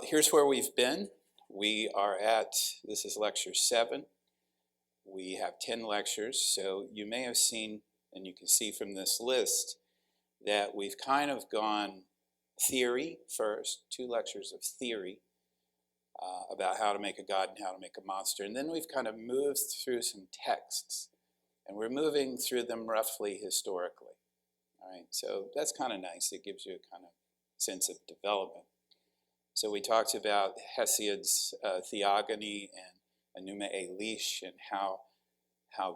Here's where we've been. We are this is lecture 7. We have 10 lectures, so you may have seen, and you can see from this list, that we've kind of gone theory first, 2 lectures of theory about how to make a god and how to make a monster, and then we've kind of moved through some texts, and we're moving through them roughly historically. All right, so that's kind of nice. It gives you a kind of sense of development. So we talked about Hesiod's theogony and Enuma Elish, and how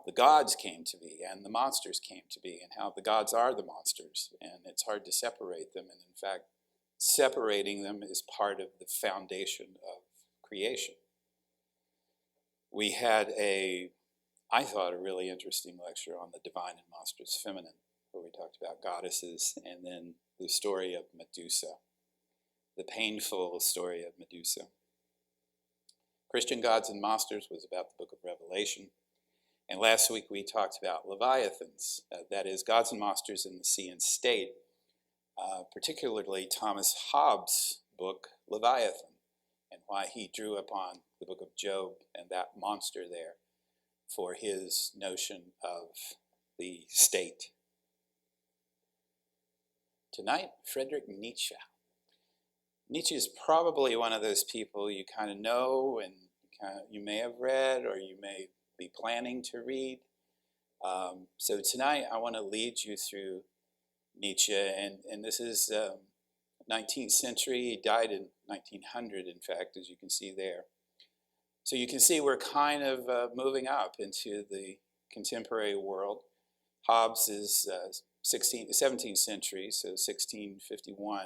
the gods came to be and the monsters came to be, and how the gods are the monsters, and it's hard to separate them, and in fact separating them is part of the foundation of creation. We had I thought, a really interesting lecture on the divine and monstrous feminine, where we talked about goddesses and then the story of Medusa, the painful story of Medusa. Christian Gods and Monsters was about the book of Revelation. And last week we talked about Leviathans, that is, gods and monsters in the sea and state, particularly Thomas Hobbes' book, Leviathan, and why he drew upon the book of Job and that monster there for his notion of the state. Tonight, Friedrich Nietzsche. Nietzsche is probably one of those people you kind of know, and you may have read, or you may be planning to read. So tonight I want to lead you through Nietzsche, and this is 19th century. He died in 1900, in fact, as you can see there. So you can see we're kind of moving up into the contemporary world. Hobbes is 17th century, so 1651.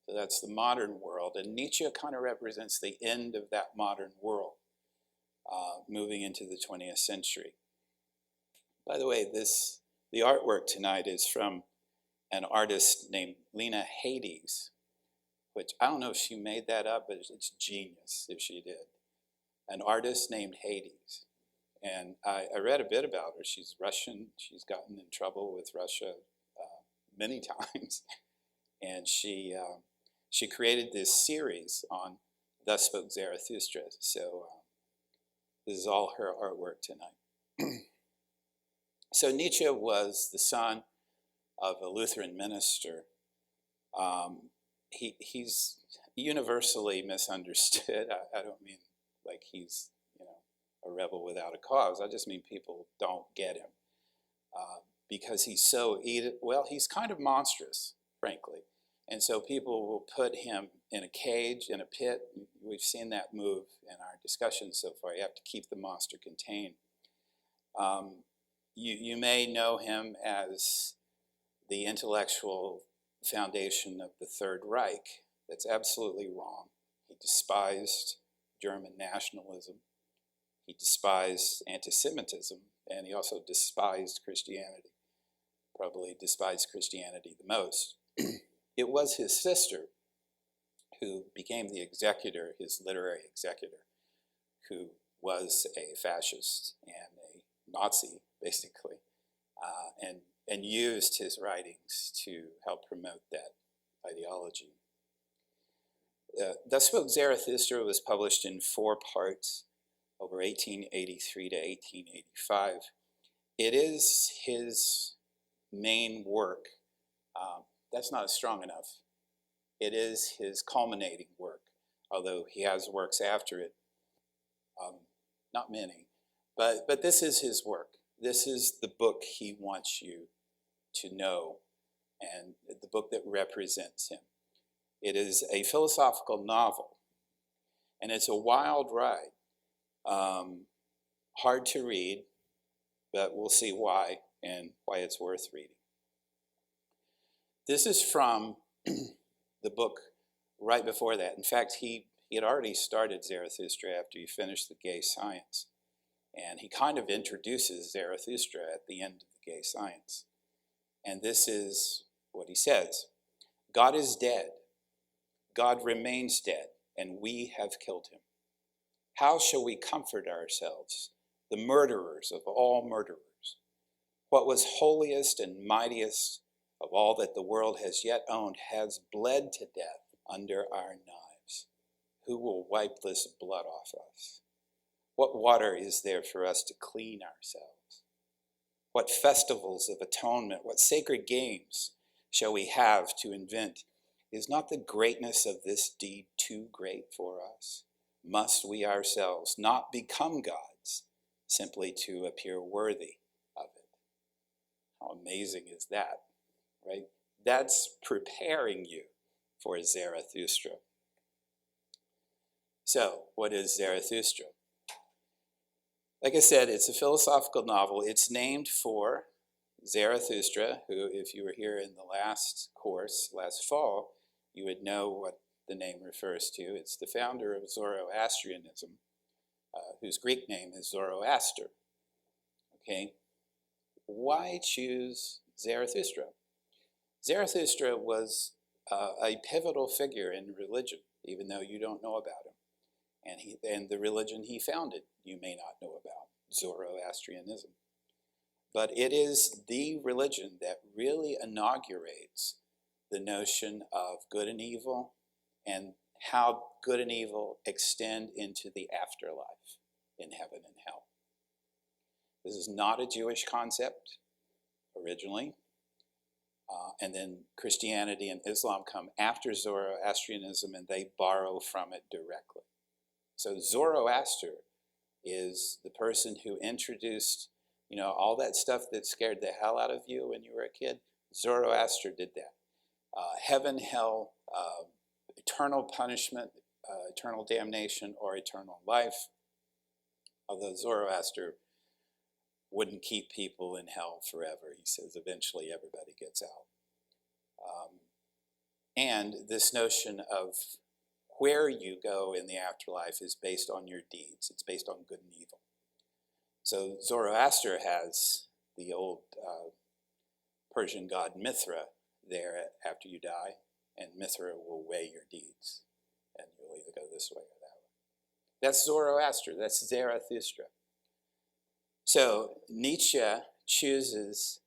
So that's the modern world, and Nietzsche kind of represents the end of that modern world, moving into the 20th century. By the way, the artwork tonight is from an artist named Lena Hades, which I don't know if she made that up, but it's genius if she did. An artist named Hades. And I read a bit about her. She's Russian. She's gotten in trouble with Russia many times. And she created this series on Thus Spoke Zarathustra. So this is all her artwork tonight. So Nietzsche was the son of a Lutheran minister. He's universally misunderstood. I don't mean like he's a rebel without a cause. I just mean people don't get him because he's he's kind of monstrous, frankly. And so people will put him in a cage, in a pit. We've seen that move in our discussion so far. You have to keep the monster contained. You may know him as the intellectual foundation of the Third Reich. That's absolutely wrong. He despised German nationalism. He despised anti-Semitism, and he also despised Christianity. Probably despised Christianity the most. It was his sister who became the executor, his literary executor, who was a fascist and a Nazi, basically, and used his writings to help promote that ideology. Thus Spoke Zarathustra was published in 4 parts over 1883 to 1885. It is his main work. That's not strong enough. It is his culminating work, although he has works after it. Not many, but this is his work. This is the book he wants you to know, and the book that represents him. It is a philosophical novel, and it's a wild ride. Hard to read, but we'll see why and why it's worth reading. This is from the book right before that. In fact, he had already started Zarathustra after he finished the Gay Science. And he kind of introduces Zarathustra at the end of the Gay Science. And this is what he says. God is dead. God remains dead, and we have killed him. How shall we comfort ourselves, the murderers of all murderers? What was holiest and mightiest of all that the world has yet owned has bled to death under our knives. Who will wipe this blood off us? What water is there for us to clean ourselves? What festivals of atonement, what sacred games shall we have to invent? Is not the greatness of this deed too great for us? Must we ourselves not become gods simply to appear worthy of it? How amazing is that, right? That's preparing you for Zarathustra. So, what is Zarathustra? Like I said, it's a philosophical novel. It's named for Zarathustra, who, if you were here in the last course, last fall, you would know what the name refers to. It's the founder of Zoroastrianism, whose Greek name is Zoroaster. Okay? Why choose Zarathustra? Zarathustra was a pivotal figure in religion, even though you don't know about him. And the religion he founded, you may not know about, Zoroastrianism. But it is the religion that really inaugurates the notion of good and evil and how good and evil extend into the afterlife in heaven and hell. This is not a Jewish concept originally. And then Christianity and Islam come after Zoroastrianism, and they borrow from it directly. So Zoroaster is the person who introduced, all that stuff that scared the hell out of you when you were a kid. Zoroaster did that. Heaven, hell, eternal punishment, eternal damnation, or eternal life. Although Zoroaster wouldn't keep people in hell forever. He says eventually everybody gets out. And this notion of where you go in the afterlife is based on your deeds. It's based on good and evil. So Zoroaster has the old Persian god Mithra there after you die, and Mithra will weigh your deeds, and you'll either go this way or that way. That's Zoroaster. That's Zarathustra. So Nietzsche chooses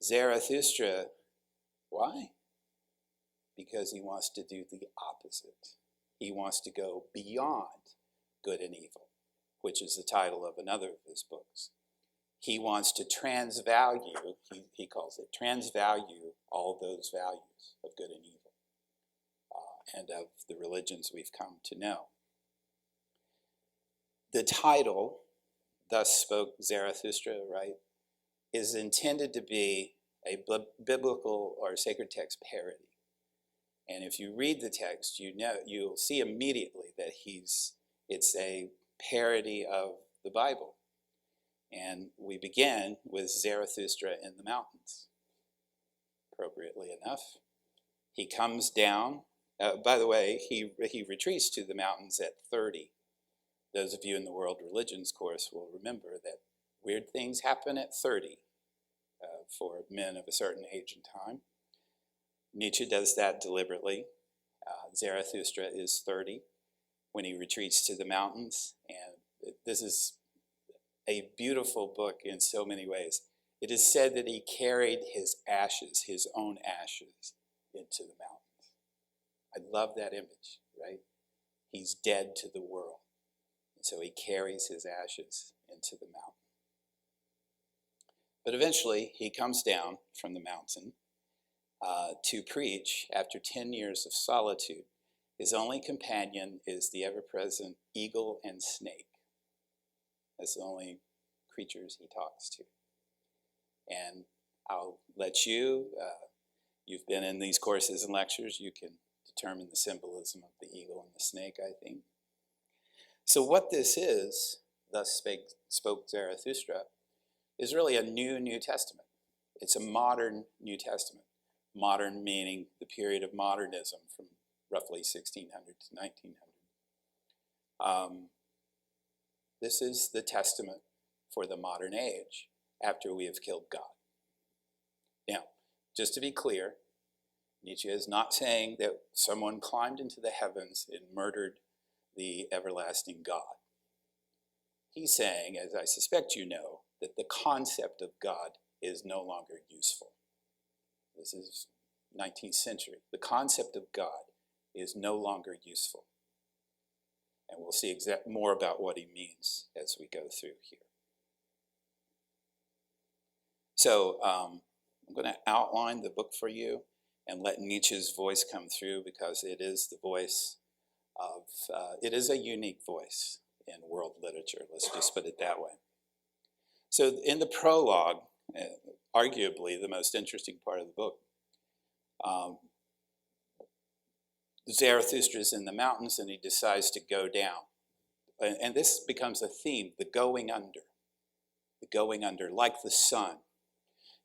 Zarathustra. Why? Because he wants to do the opposite. He wants to go beyond good and evil, which is the title of another of his books. He wants to transvalue, he calls it, transvalue all those values of good and evil and of the religions we've come to know. The title, Thus Spoke Zarathustra, right, is intended to be a biblical or sacred text parody. And if you read the text, you'll see immediately that it's a parody of the Bible. And we begin with Zarathustra in the mountains, appropriately enough. He comes down. By the way, he retreats to the mountains at 30. Those of you in the World Religions course will remember that weird things happen at 30 for men of a certain age and time. Nietzsche does that deliberately. Zarathustra is 30 when he retreats to the mountains, and this is a beautiful book in so many ways. It is said that he carried his ashes, his own ashes, into the mountains. I love that image, right? He's dead to the world, and so he carries his ashes into the mountain. But eventually, he comes down from the mountain to preach after 10 years of solitude. His only companion is the ever-present eagle and snake. That's the only creatures he talks to. And I'll let you've been in these courses and lectures, you can determine the symbolism of the eagle and the snake, I think. So what this is, Thus Spoke Zarathustra, is really a New Testament. It's a modern New Testament. Modern meaning the period of modernism from roughly 1600 to 1900. This is the testament for the modern age after we have killed God. Now, just to be clear, Nietzsche is not saying that someone climbed into the heavens and murdered the everlasting God. He's saying, as I suspect you know, that the concept of God is no longer useful. This is 19th century. The concept of God is no longer useful. And we'll see more about what he means as we go through here. So I'm going to outline the book for you and let Nietzsche's voice come through, because it is the voice of, it is a unique voice in world literature. Let's just put it that way. So in the prologue, arguably the most interesting part of the book, Zarathustra is in the mountains and he decides to go down. And this becomes a theme, the going under. The going under, like the sun.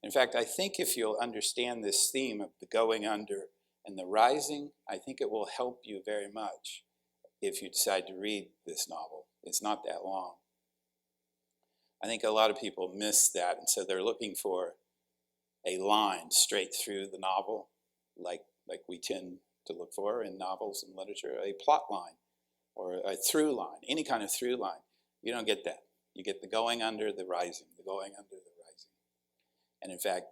In fact, I think if you'll understand this theme of the going under and the rising, I think it will help you very much if you decide to read this novel. It's not that long. I think a lot of people miss that, and so they're looking for a line straight through the novel, like we tend to look for in novels and literature, a plot line or a through line, any kind of through line. You don't get that. You get the going under, the rising, the going under, the rising. And in fact,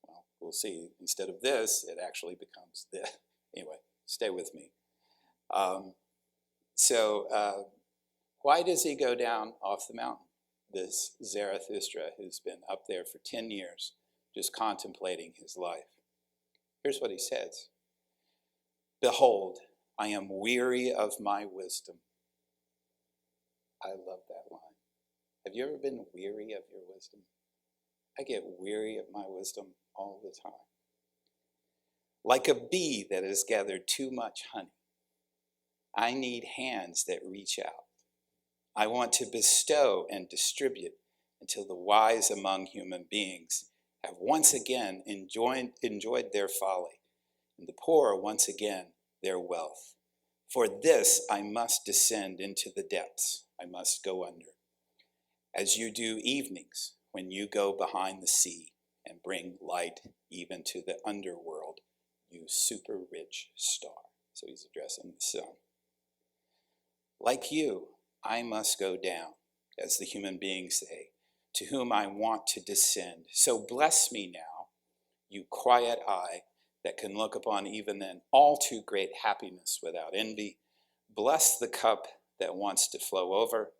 well, we'll see, instead of this, it actually becomes this. Anyway, stay with me. Why does he go down off the mountain? This Zarathustra, who's been up there for 10 years, just contemplating his life. Here's what he says. Behold, I am weary of my wisdom. I love that line. Have you ever been weary of your wisdom? I get weary of my wisdom all the time. Like a bee that has gathered too much honey, I need hands that reach out. I want to bestow and distribute until the wise among human beings have once again enjoyed their folly, and the poor once again their wealth. For this I must descend into the depths. I must go under. As you do evenings when you go behind the sea and bring light even to the underworld, you super rich star. So he's addressing the sun. Like you, I must go down, as the human beings say, to whom I want to descend. So bless me now, you quiet eye that can look upon even an all too great happiness without envy. Bless the cup that wants to flow over,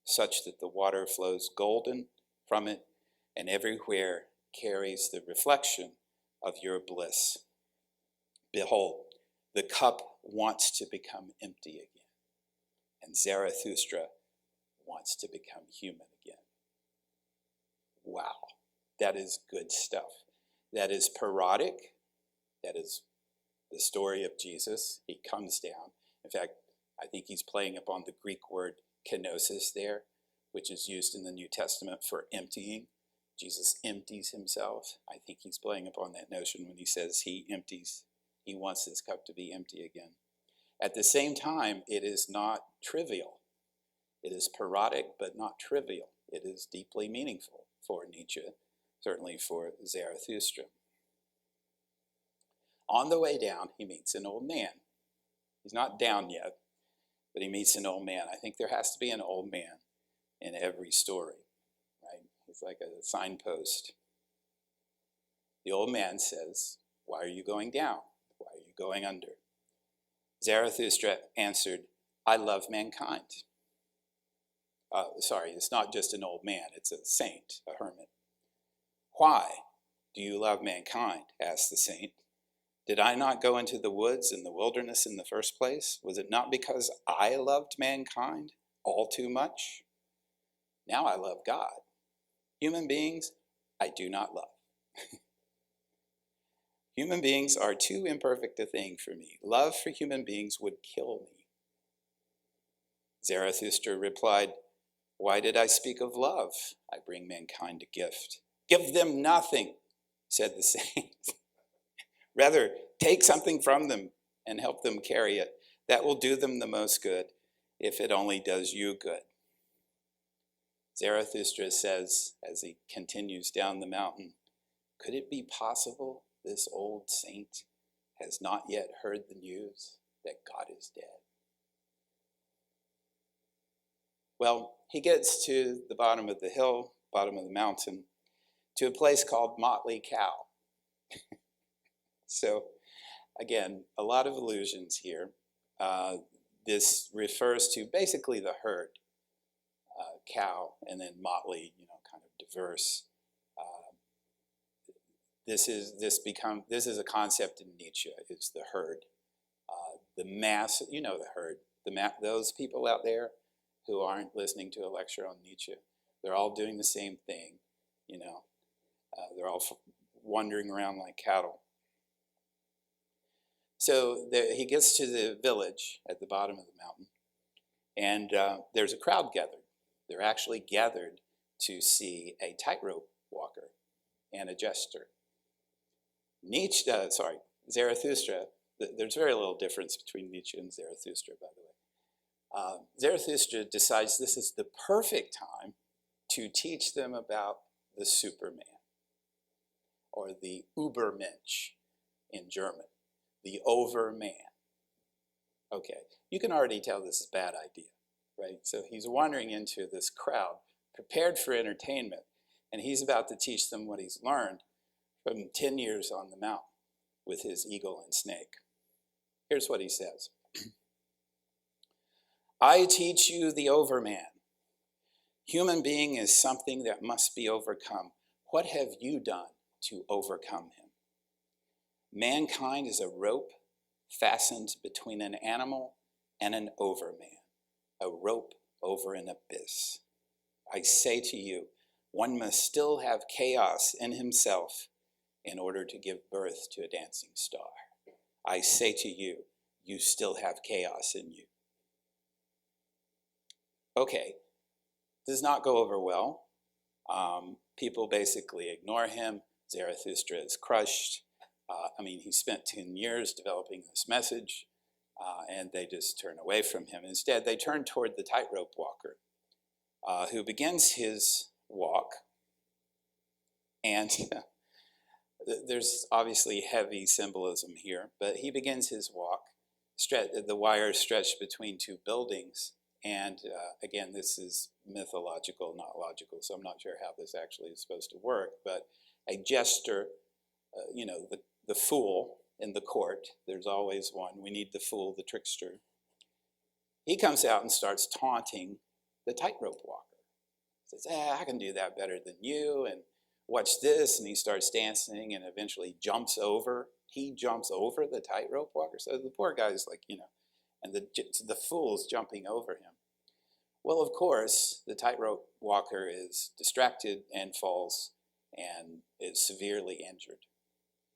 such that the water flows golden from it and everywhere carries the reflection of your bliss. Behold, the cup wants to become empty again, and Zarathustra wants to become human again. Wow, that is good stuff. That is parodic. That is the story of Jesus. He comes down. In fact, I think he's playing upon the Greek word kenosis there, which is used in the New Testament for emptying. Jesus empties himself. I think he's playing upon that notion when he says he empties. He wants his cup to be empty again. At the same time, it is not trivial. It is parodic, but not trivial. It is deeply meaningful for Nietzsche, certainly for Zarathustra. On the way down, he meets an old man. He's not down yet, but he meets an old man. I think there has to be an old man in every story, right? He's like a signpost. The old man says, "Why are you going down? Why are you going under?" Zarathustra answered, "I love mankind." It's not just an old man, it's a saint, a hermit. "Why do you love mankind?" asked the saint. "Did I not go into the woods and the wilderness in the first place? Was it not because I loved mankind all too much? Now I love God. Human beings, I do not love." Human beings are too imperfect a thing for me. Love for human beings would kill me. Zarathustra replied, "Why did I speak of love? I bring mankind a gift." "Give them nothing," said the saint. "Rather, take something from them and help them carry it. That will do them the most good, if it only does you good." Zarathustra says, as he continues down the mountain, could it be possible this old saint has not yet heard the news that God is dead? Well, he gets to the bottom of the hill, bottom of the mountain, to a place called Motley Cow. So, again, a lot of allusions here. this refers to basically the herd, cow, and then motley, kind of diverse. This is a concept in Nietzsche. It's the herd, the mass. The herd. Those people out there who aren't listening to a lecture on Nietzsche, they're all doing the same thing. They're all wandering around like cattle. So he gets to the village at the bottom of the mountain, and there's a crowd gathered. They're actually gathered to see a tightrope walker and a jester. Zarathustra, there's very little difference between Nietzsche and Zarathustra, by the way. Zarathustra decides this is the perfect time to teach them about the Superman, or the Übermensch in German, the Overman. Okay, you can already tell this is a bad idea, right? So he's wandering into this crowd, prepared for entertainment, and he's about to teach them what he's learned from 10 years on the mountain with his eagle and snake. Here's what he says. I teach you the Overman. Human being is something that must be overcome. What have you done to overcome him? Mankind is a rope fastened between an animal and an overman, a rope over an abyss. I say to you, one must still have chaos in himself in order to give birth to a dancing star. I say to you, you still have chaos in you. Okay, does not go over well. People basically ignore him. Zarathustra is crushed. He spent 10 years developing this message, and they just turn away from him. Instead, they turn toward the tightrope walker, who begins his walk, and there's obviously heavy symbolism here, but he begins his walk. The wire is stretched between two buildings, and again, this is mythological, not logical, so I'm not sure how this actually is supposed to work, but a jester, the fool in the court, there's always one. We need the fool, the trickster. He comes out and starts taunting the tightrope walker. He says, I can do that better than you, and watch this, and he starts dancing and eventually jumps over. He jumps over the tightrope walker. So the poor guy's like, and the fool's jumping over him. Well, of course, the tightrope walker is distracted and falls and is severely injured.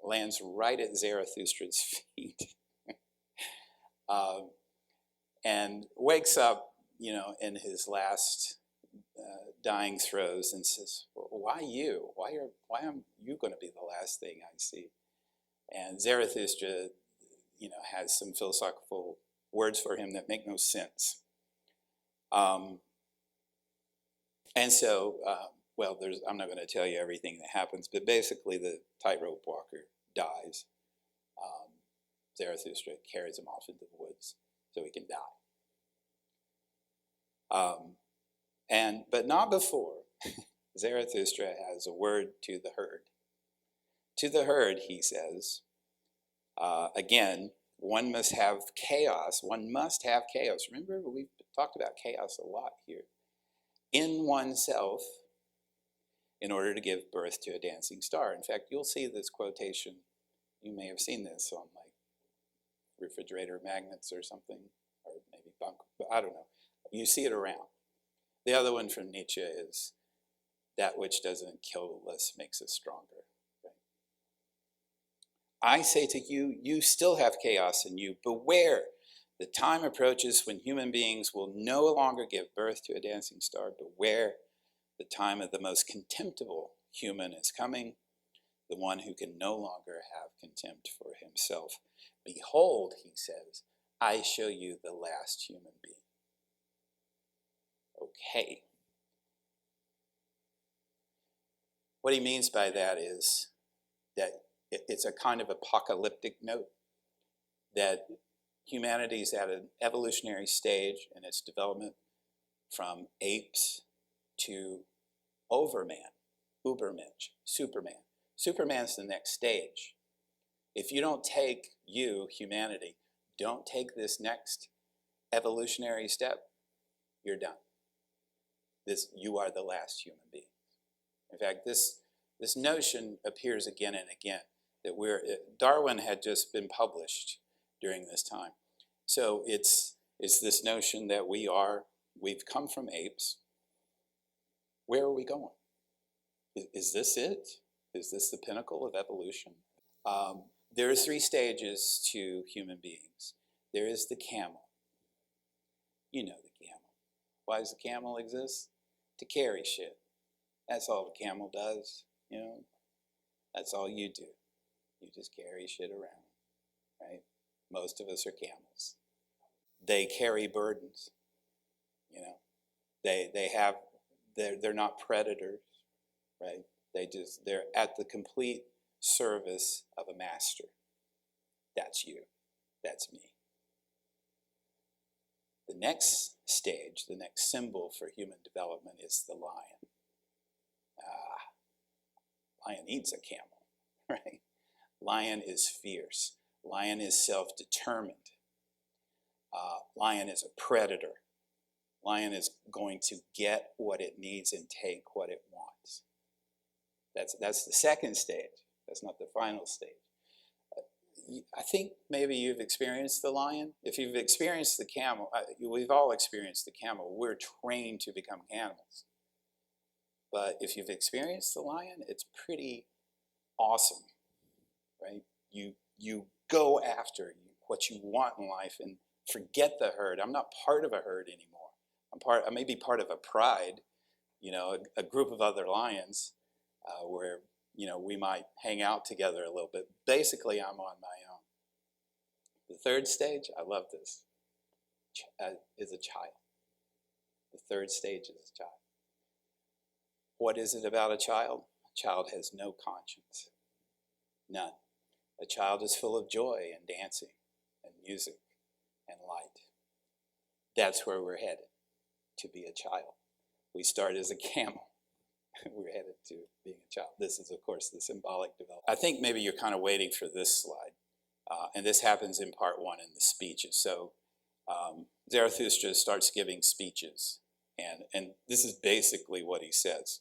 Lands right at Zarathustra's feet. And wakes up, in his last dying throes and says, why you? Why am you going to be the last thing I see? And Zarathustra, has some philosophical words for him that make no sense. And so, I'm not going to tell you everything that happens, but basically the tightrope walker dies. Zarathustra carries him off into the woods so he can die. But not before. Zarathustra has a word to the herd. To the herd, he says, again, one must have chaos. One must have chaos. Remember, we've talked about chaos a lot here. In oneself, in order to give birth to a dancing star. In fact, you'll see this quotation. You may have seen this on refrigerator magnets or something, or maybe bunk, but I don't know. You see it around. The other one from Nietzsche is, that which doesn't kill us makes us stronger. Right? I say to you, you still have chaos in you. Beware. The time approaches when human beings will no longer give birth to a dancing star. Beware. The time of the most contemptible human is coming, the one who can no longer have contempt for himself. Behold, he says, I show you the last human being. Okay. What he means by that is that it's a kind of apocalyptic note, that humanity is at an evolutionary stage in its development from apes to Overman, Übermensch, Superman. Superman's the next stage. If you don't take humanity, don't take this next evolutionary step, you're done. You are the last human being. In fact, this notion appears again and again, that Darwin had just been published during this time. So it's this notion that we've come from apes. Where are we going? Is this it? Is this the pinnacle of evolution? There are 3 stages to human beings. There is the camel. You know the camel. Why does the camel exist? To carry shit. That's all the camel does, you know. That's all you do. You just carry shit around, right? Most of us are camels. They carry burdens, you know. They're not predators, right? They're at the complete service of a master. That's you. That's me. The next stage, the next symbol for human development is the lion. Lion eats a camel, right? Lion is fierce. Lion is self-determined. Lion is a predator. Lion is going to get what it needs and take what it wants. That's the second stage. That's not the final stage. I think maybe you've experienced the lion. If you've experienced the camel, we've all experienced the camel. We're trained to become animals. But if you've experienced the lion, it's pretty awesome, right? You go after what you want in life and forget the herd. I'm not part of a herd anymore. I may be part of a pride, you know, a group of other lions where, you know, we might hang out together a little bit. Basically, I'm on my own. The third stage, I love this, is a child. The third stage is a child. What is it about a child? A child has no conscience. None. A child is full of joy and dancing and music and light. That's where we're headed, to be a child. We start as a camel. We're headed to being a child. This is, of course, the symbolic development. I think maybe you're kind of waiting for this slide. And this happens in part 1 in the speeches. So Zarathustra starts giving speeches. And this is basically what he says.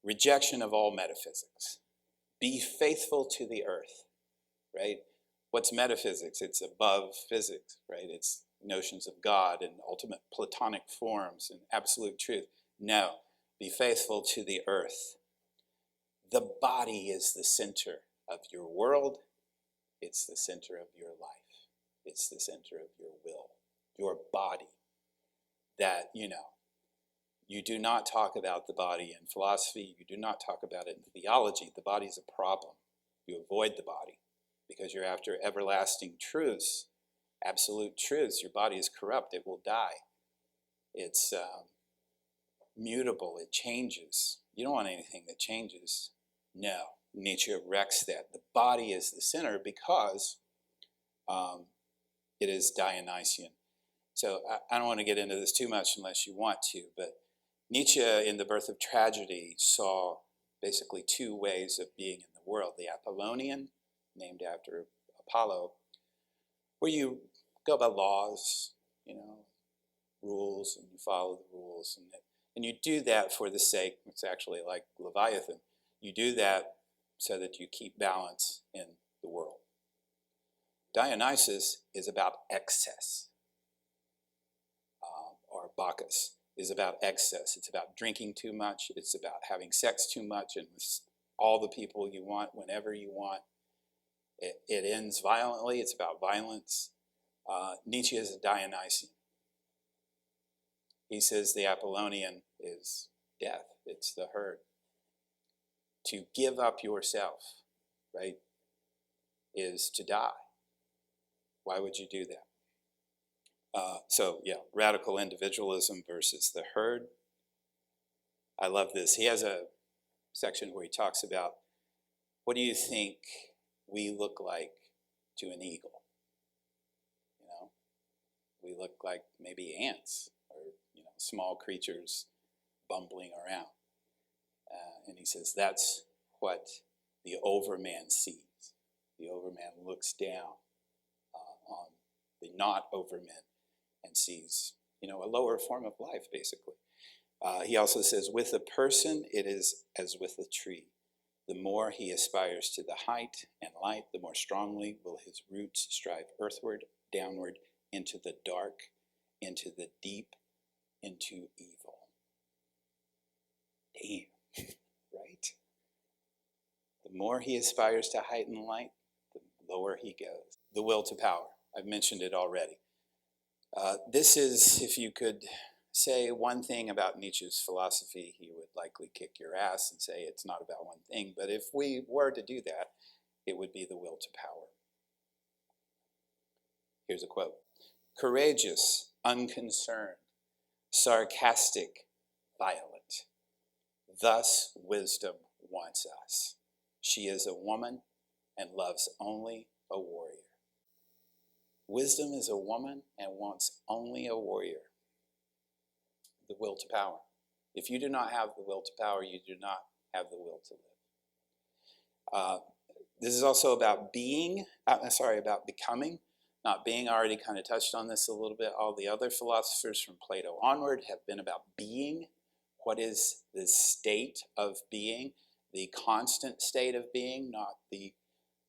Rejection of all metaphysics. Be faithful to the earth, right? What's metaphysics? It's above physics, right? It's notions of God and ultimate Platonic forms and absolute truth. No, be faithful to the earth. The body is the center of your world. It's the center of your life. It's the center of your will, your body. That, you know, you do not talk about the body in philosophy. You do not talk about it in theology. The body is a problem. You avoid the body because you're after everlasting truths, absolute truths. Your body is corrupt. It will die. It's mutable. It changes. You don't want anything that changes. No. Nietzsche wrecks that. The body is the center because it is Dionysian. So I don't want to get into this too much unless you want to, but Nietzsche in The Birth of Tragedy saw basically 2 ways of being in the world. The Apollonian, named after Apollo, where you go by laws, you know, rules, and you follow the rules. And you do that for the sake, it's actually like Leviathan, you do that so that you keep balance in the world. Dionysus is about excess, or Bacchus is about excess. It's about drinking too much. It's about having sex too much and with all the people you want, whenever you want. It ends violently. It's about violence. Nietzsche is a Dionysian. He says the Apollonian is death. It's the herd. To give up yourself, right, is to die. Why would you do that? So yeah, radical individualism versus the herd. I love this. He has a section where he talks about, what do you think we look like to an eagle? You know, we look like maybe ants or, you know, small creatures bumbling around. And he says that's what the overman sees. The overman looks down on the not overmen and sees, a lower form of life, basically. He also says, with a person, it is as with a tree. The more he aspires to the height and light, the more strongly will his roots strive earthward, downward, into the dark, into the deep, into evil. Damn, right? The more he aspires to height and light, the lower he goes. The will to power. I've mentioned it already. This is, if you could say one thing about Nietzsche's philosophy, he would likely kick your ass and say it's not about one thing. But if we were to do that, it would be the will to power. Here's a quote. Courageous, unconcerned, sarcastic, violent. Thus wisdom wants us. She is a woman and loves only a warrior. Wisdom is a woman and wants only a warrior. The will to power. If you do not have the will to power, you do not have the will to live. This is also about about becoming, not being. I already kind of touched on this a little bit. All the other philosophers from Plato onward have been about being. What is the state of being? The constant state of being, not the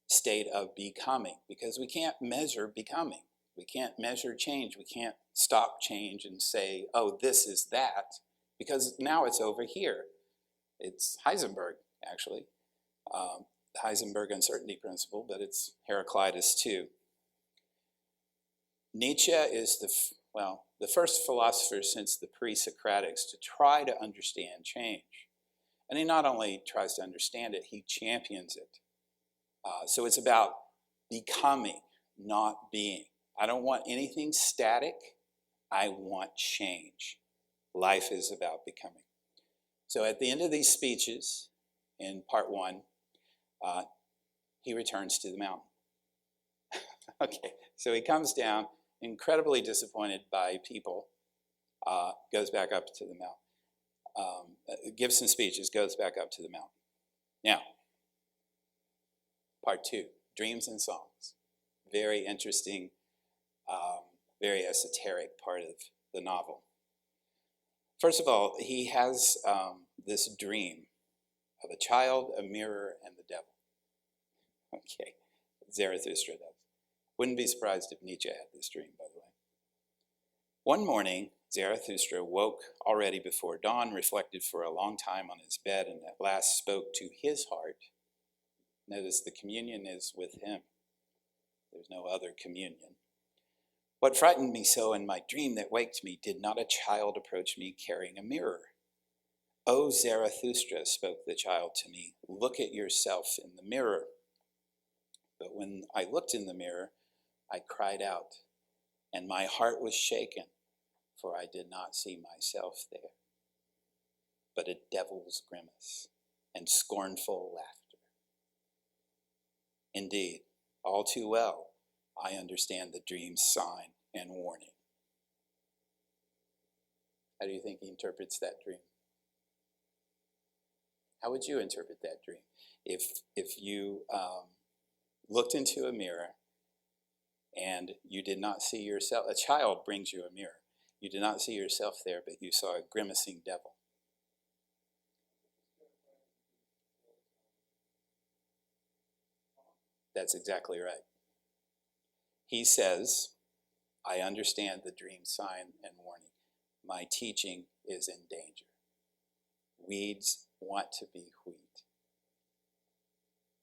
state of becoming, because we can't measure becoming. We can't measure change. We can't stop change and say, oh, this is that, because now it's over here. It's Heisenberg, actually. The Heisenberg uncertainty principle, but it's Heraclitus too. Nietzsche is the first philosopher since the pre-Socratics to try to understand change. And he not only tries to understand it, he champions it. So it's about becoming, not being. I don't want anything static. I want change. Life is about becoming. So at the end of these speeches, in part 1, he returns to the mountain. Okay, so he comes down, incredibly disappointed by people, goes back up to the mountain, gives some speeches, goes back up to the mountain. Now, part 2, dreams and songs. Very interesting, very esoteric part of the novel. First of all, he has this dream of a child, a mirror, and the devil. Okay, Zarathustra does. Wouldn't be surprised if Nietzsche had this dream, by the way. One morning, Zarathustra woke already before dawn, reflected for a long time on his bed, and at last spoke to his heart. Notice the communion is with him. There's no other communion. What frightened me so in my dream that waked me, did not a child approach me carrying a mirror? O Zarathustra, spoke the child to me, look at yourself in the mirror. But when I looked in the mirror, I cried out, and my heart was shaken, for I did not see myself there, but a devil's grimace and scornful laughter. Indeed, all too well, I understand the dream's sign and warning. How do you think he interprets that dream? How would you interpret that dream? If you looked into a mirror and you did not see yourself, a child brings you a mirror. You did not see yourself there, but you saw a grimacing devil. That's exactly right. He says, I understand the dream sign and warning. My teaching is in danger. Weeds want to be wheat.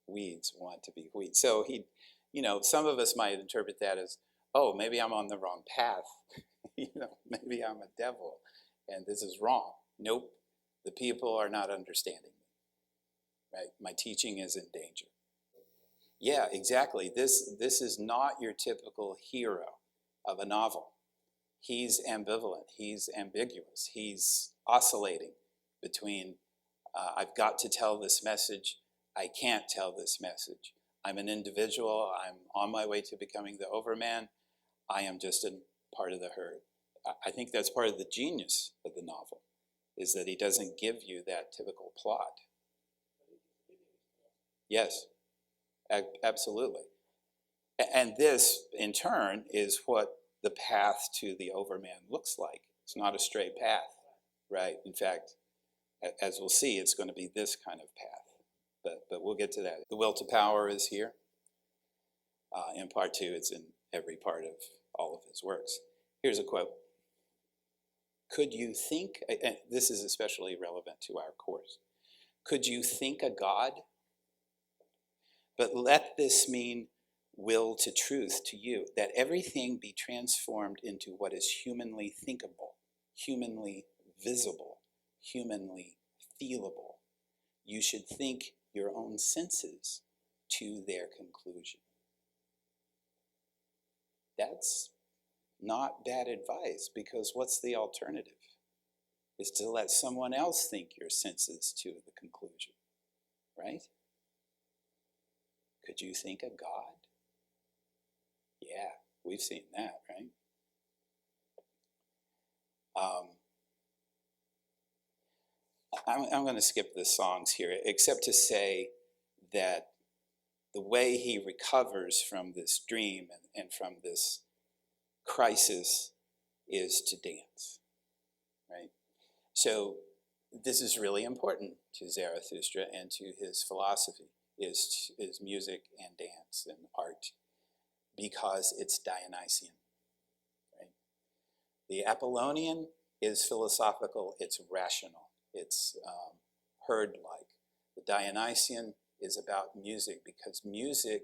Weeds want to be wheat. So some of us might interpret that as, oh, maybe I'm on the wrong path. Maybe I'm a devil and this is wrong. Nope, the people are not understanding me, right? My teaching is in danger. Yeah, exactly. This is not your typical hero of a novel. He's ambivalent, he's ambiguous, he's oscillating between I've got to tell this message, I can't tell this message. I'm an individual, I'm on my way to becoming the overman, I am just a part of the herd. I think that's part of the genius of the novel, is that he doesn't give you that typical plot. Yes, absolutely. And this, in turn, is what the path to the overman looks like. It's not a straight path, right? In fact, as we'll see, it's going to be this kind of path. But we'll get to that. The will to power is here. In part 2, it's in every part of all of his works. Here's a quote. Could you think, and this is especially relevant to our course, could you think a God? But let this mean will to truth to you, that everything be transformed into what is humanly thinkable, humanly visible, humanly feelable. You should think your own senses to their conclusion. That's not bad advice, because what's the alternative? Is to let someone else think your senses to the conclusion, right? Could you think of God? Yeah, we've seen that, right? I'm going to skip the songs here, except to say that the way he recovers from this dream and from this crisis is to dance, right? So this is really important to Zarathustra and to his philosophy, is music and dance and art, because it's Dionysian, right? The Apollonian is philosophical, it's rational, it's herd-like. The Dionysian is about music, because music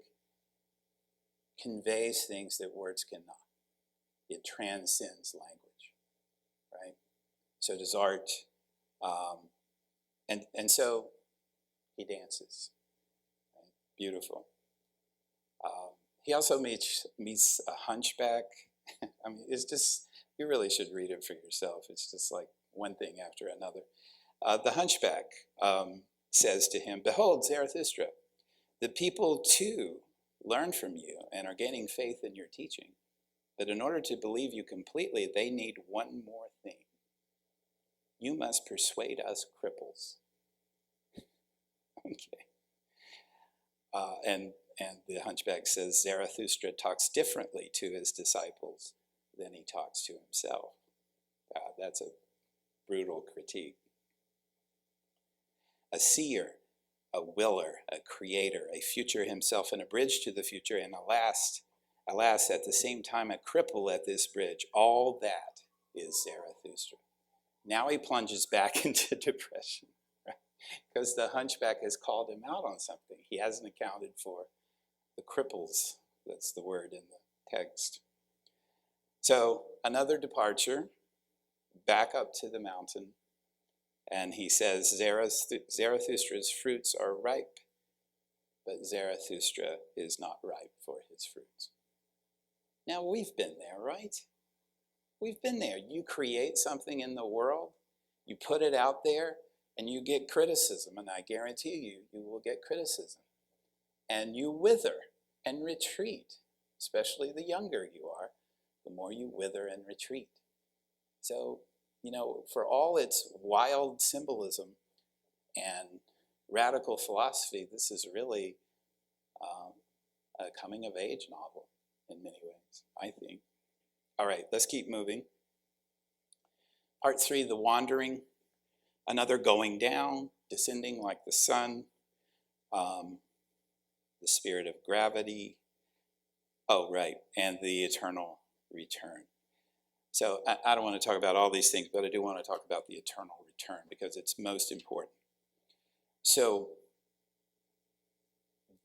conveys things that words cannot. It transcends language, right? So does art. And so he dances. Right? Beautiful. He also meets a hunchback. I mean, it's just, you really should read it for yourself. It's just like one thing after another. The hunchback says to him, "Behold, Zarathustra, the people too learn from you and are gaining faith in your teaching. But in order to believe you completely, they need one more thing. You must persuade us cripples." Okay. And the hunchback says Zarathustra talks differently to his disciples than he talks to himself. That's a brutal critique. A seer, a willer, a creator, a future himself, and a bridge to the future, and alas, at the same time, a cripple at this bridge. All that is Zarathustra. Now he plunges back into depression, right? Because the hunchback has called him out on something. He hasn't accounted for the cripples. That's the word in the text. So another departure, back up to the mountain, and he says Zarathustra's fruits are ripe, but Zarathustra is not ripe for his fruits. Now we've been there, right? We've been there. You create something in the world, you put it out there, and you get criticism, and I guarantee you, you will get criticism. And you wither and retreat, especially the younger you are, the more you wither and retreat. So, for all its wild symbolism and radical philosophy, this is really a coming-of-age novel in many ways, I think. All right, let's keep moving. Part 3, the wandering, another going down, descending like the sun, the spirit of gravity, and the eternal return. So I don't want to talk about all these things, but I do want to talk about the eternal return because it's most important. So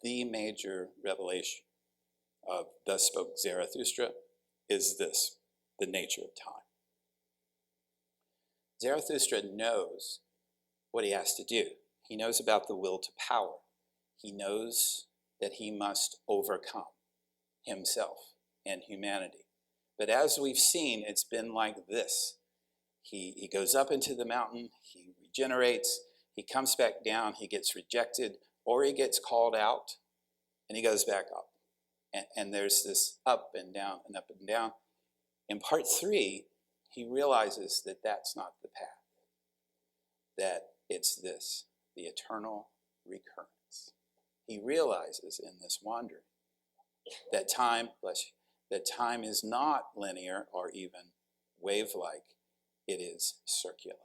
the major revelation of Thus Spoke Zarathustra is this, the nature of time. Zarathustra knows what he has to do. He knows about the will to power. He knows that he must overcome himself and humanity. But as we've seen, it's been like this. He goes up into the mountain, he regenerates, he comes back down, he gets rejected, or he gets called out, and he goes back up. And there's this up and down and up and down. In part 3, he realizes that that's not the path, that it's this, the eternal recurrence. He realizes in this wandering that time, that time is not linear or even wave-like, it is circular.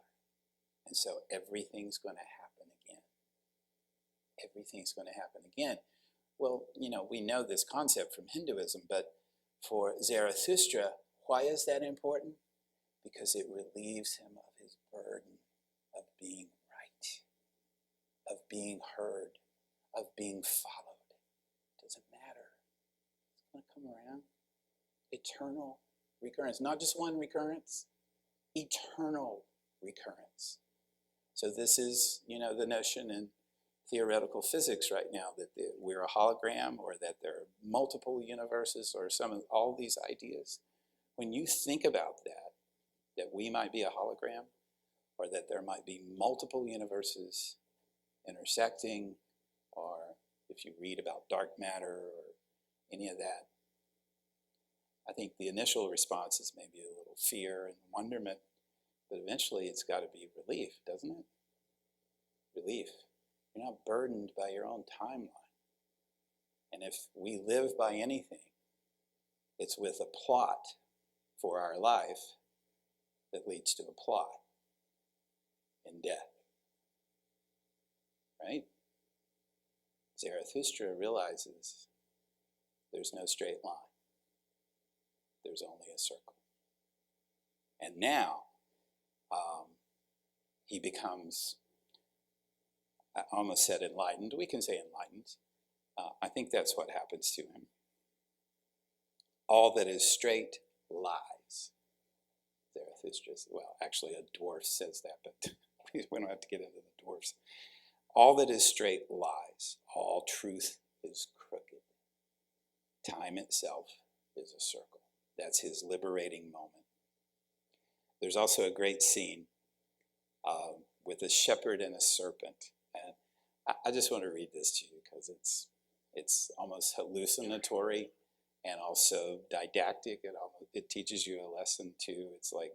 And so everything's going to happen again. Everything's going to happen again. Well, we know this concept from Hinduism, but for Zarathustra, why is that important? Because it relieves him of his burden of being right, of being heard, of being followed. It doesn't matter. It's going to come around. Eternal recurrence, not just one recurrence, eternal recurrence. So this is, the notion in theoretical physics right now that we're a hologram, or that there are multiple universes, or all these ideas. When you think about that we might be a hologram, or that there might be multiple universes intersecting, or if you read about dark matter or any of that, I think the initial response is maybe a little fear and wonderment, but eventually it's got to be relief, doesn't it? Relief. You're not burdened by your own timeline. And if we live by anything, it's with a plot for our life that leads to a plot in death. Right? Zarathustra realizes there's no straight line. There's only a circle. And now he becomes, I almost said enlightened. We can say enlightened. I think that's what happens to him. All that is straight lies. Zarathustra, well, actually a dwarf says that, but we don't have to get into the dwarfs. All that is straight lies. All truth is crooked. Time itself is a circle. That's his liberating moment. There's also a great scene with a shepherd and a serpent. And I just want to read this to you because it's almost hallucinatory and also didactic. It teaches you a lesson too. It's like,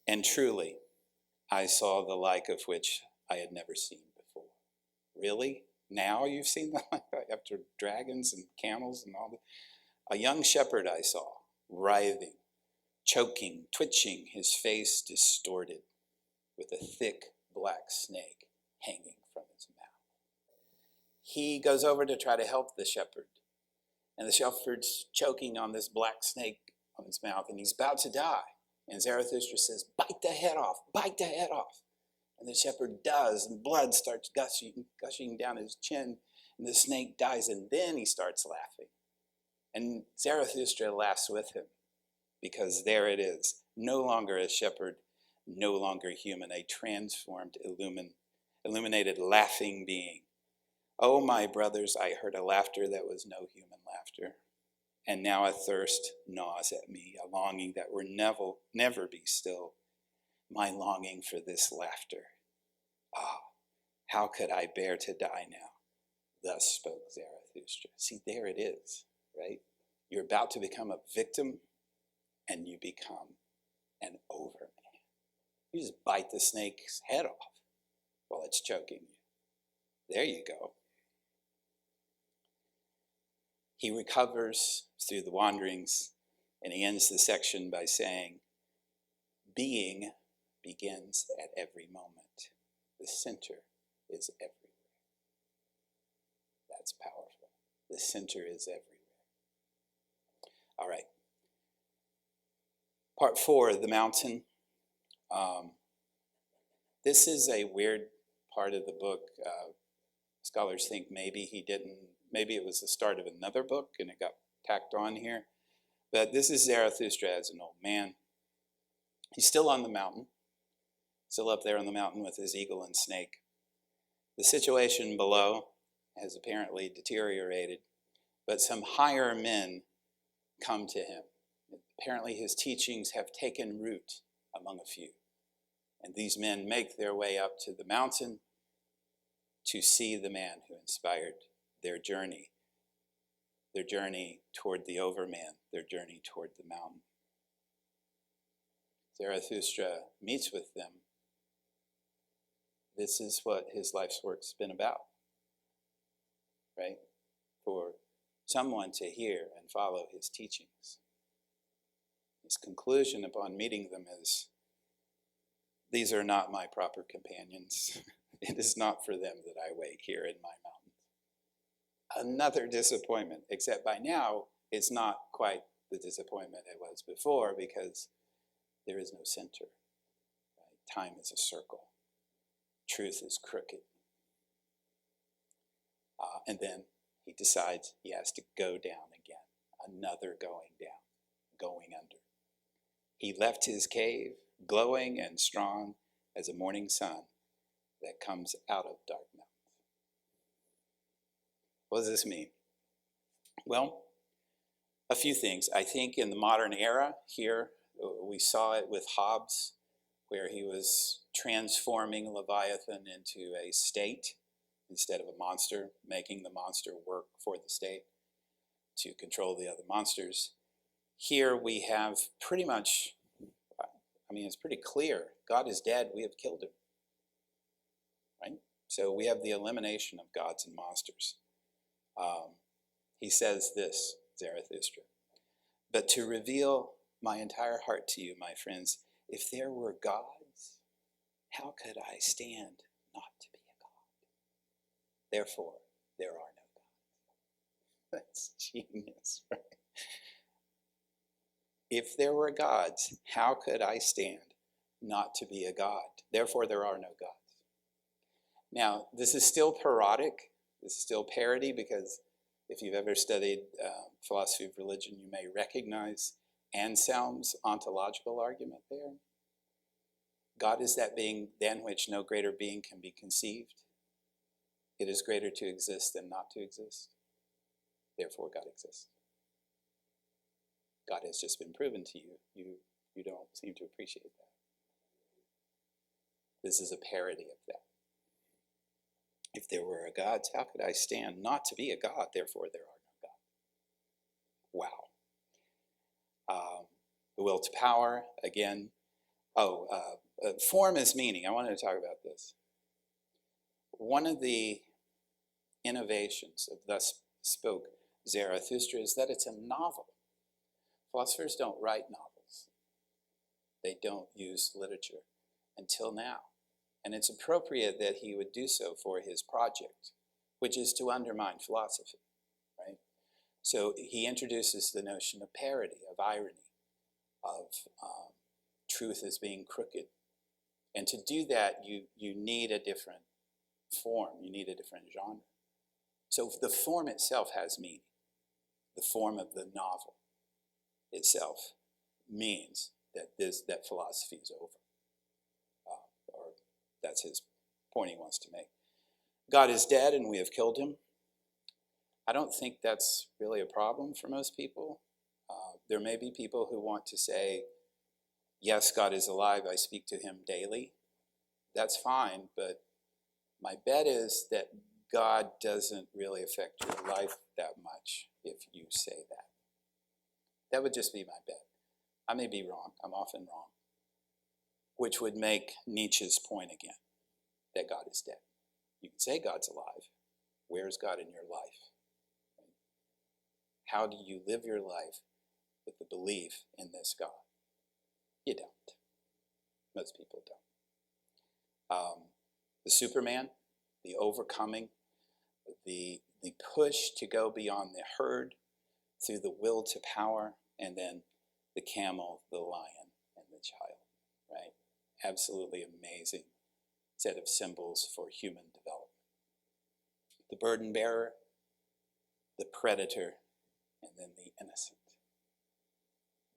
and truly, I saw the like of which I had never seen before. Really? Now you've seen the like after dragons and camels and all that? A young shepherd I saw, writhing, choking, twitching, his face distorted, with a thick black snake hanging from his mouth. He goes over to try to help the shepherd, and the shepherd's choking on this black snake on his mouth, and he's about to die. And Zarathustra says, "Bite the head off, bite the head off." And the shepherd does, and blood starts gushing down his chin, and the snake dies, and then he starts laughing. And Zarathustra laughs with him, because there it is, no longer a shepherd, no longer human, a transformed, illuminated, laughing being. Oh, my brothers, I heard a laughter that was no human laughter. And now a thirst gnaws at me, a longing that will never be still. My longing for this laughter. Ah, how could I bear to die now? Thus spoke Zarathustra. See, there it is, right? You're about to become a victim, and you become an overman. You just bite the snake's head off while it's choking you. There you go. He recovers through the wanderings, and he ends the section by saying, being begins at every moment. The center is everywhere. That's powerful. The center is everywhere. All right. Part 4, the mountain. This is a weird part of the book. Scholars think maybe it was the start of another book and it got tacked on here. But this is Zarathustra as an old man. He's still on the mountain, still up there on the mountain with his eagle and snake. The situation below has apparently deteriorated, but some higher men come to him. Apparently his teachings have taken root among a few. And these men make their way up to the mountain to see the man who inspired their journey toward the overman, their journey toward the mountain. Zarathustra meets with them. This is what his life's work's been about, right? For someone to hear and follow his teachings. His conclusion upon meeting them is, these are not my proper companions. It is not for them that I wait here in my mountain. Another disappointment, except by now it's not quite the disappointment it was before, because there is no center. Right? Time is a circle. Truth is crooked. And then he decides he has to go down again. Another going down, going under. He left his cave, glowing and strong as a morning sun that comes out of dark mountains. What does this mean? Well, a few things. I think in the modern era here, we saw it with Hobbes, where he was transforming Leviathan into a state instead of a monster, making the monster work for the state to control the other monsters. Here we have pretty much, it's pretty clear. God is dead, we have killed him. Right? So we have the elimination of gods and monsters. He says this, Zarathustra, but to reveal my entire heart to you, my friends, if there were gods, how could I stand not to be a god? Therefore, there are no gods. That's genius, right? If there were gods, how could I stand not to be a god? Therefore, there are no gods. Now, this is still parodic. This is still parody, because if you've ever studied philosophy of religion, you may recognize Anselm's ontological argument there. God is that being than which no greater being can be conceived. It is greater to exist than not to exist. Therefore, God exists. God has just been proven to you. You don't seem to appreciate that. This is a parody of that. If there were a God, how could I stand not to be a God? Therefore, there are no gods. Wow. The will to power, again. Form is meaning. I wanted to talk about this. One of the innovations of Thus Spoke Zarathustra is that it's a novel. Philosophers don't write novels. They don't use literature until now. And it's appropriate that he would do so for his project, which is to undermine philosophy, right? So he introduces the notion of parody, of irony, of truth as being crooked. And to do that, you need a different form. You need a different genre. So the form itself has meaning. The form of the novel itself means that philosophy is over. Or that's his point he wants to make. God is dead and we have killed him. I don't think that's really a problem for most people. There may be people who want to say, yes, God is alive, I speak to him daily. That's fine, but my bet is that God doesn't really affect your life that much if you say that. That would just be my bet. I may be wrong. I'm often wrong. Which would make Nietzsche's point again, that God is dead. You can say God's alive. Where's God in your life? How do you live your life with the belief in this God? You don't. Most people don't. The Superman, the overcoming, the push to go beyond the herd through the will to power, and then the camel, the lion, and the child, right? Absolutely amazing set of symbols for human development. The burden bearer, the predator, and then the innocent.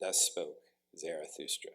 Thus spoke Zarathustra.